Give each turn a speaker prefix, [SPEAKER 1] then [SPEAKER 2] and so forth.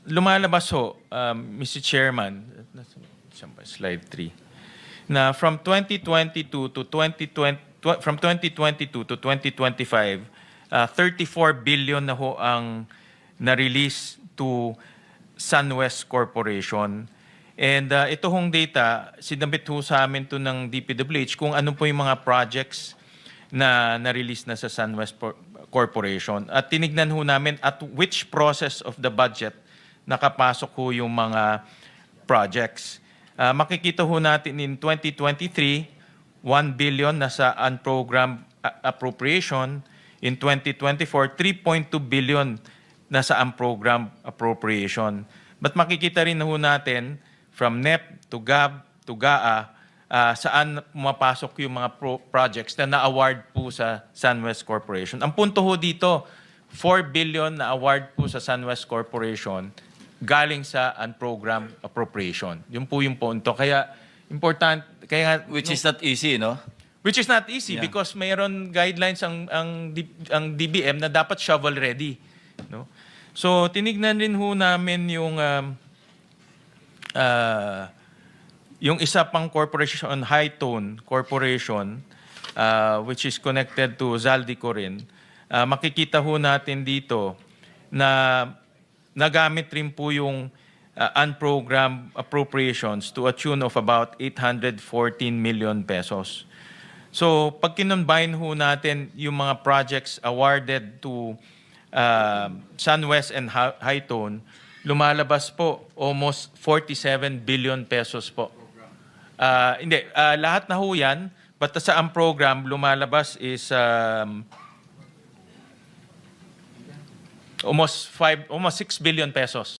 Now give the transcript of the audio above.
[SPEAKER 1] lumalabas ho, Mr. Chairman, slide 3, na from 2022 to 2025, 34 billion na ho ang na-release to SunWest Corporation. And ito hong data, sinabit ho sa amin to ng DPWH kung ano po yung mga projects na na-release na sa SunWest Corporation. At tinignan ho namin at which process of the budget nakapasok ho yung mga projects. Makikita ho natin in 2023, 1 billion nasa unprogrammed appropriation. In 2024, 3.2 billion nasa unprogrammed appropriation. But makikita rin ho natin from NEP to GAB to GAA, saan pumapasok yung mga projects na na-award po sa SunWest Corporation. Ang punto ho dito, 4 billion na award po sa SunWest Corporation galing sa unprogrammed appropriation. Yun po yung punto. Kaya important, kaya
[SPEAKER 2] which is not easy, no?
[SPEAKER 1] Which is not easy because mayroon guidelines ang DBM na dapat shovel ready, no? So tinignan rin ho namin yung isa pang corporation, Hightone Corporation, which is connected to Zaldico rin. Makikita ho natin dito na nagamit rin po yung unprogrammed appropriations to a tune of about 814 million pesos. So pag kinonbine ho natin yung mga projects awarded to SunWest and Hightone, lumalabas po almost 47 billion pesos po. Hindi, lahat na ho yan, but sa unprogrammed lumalabas is almost 6 billion pesos.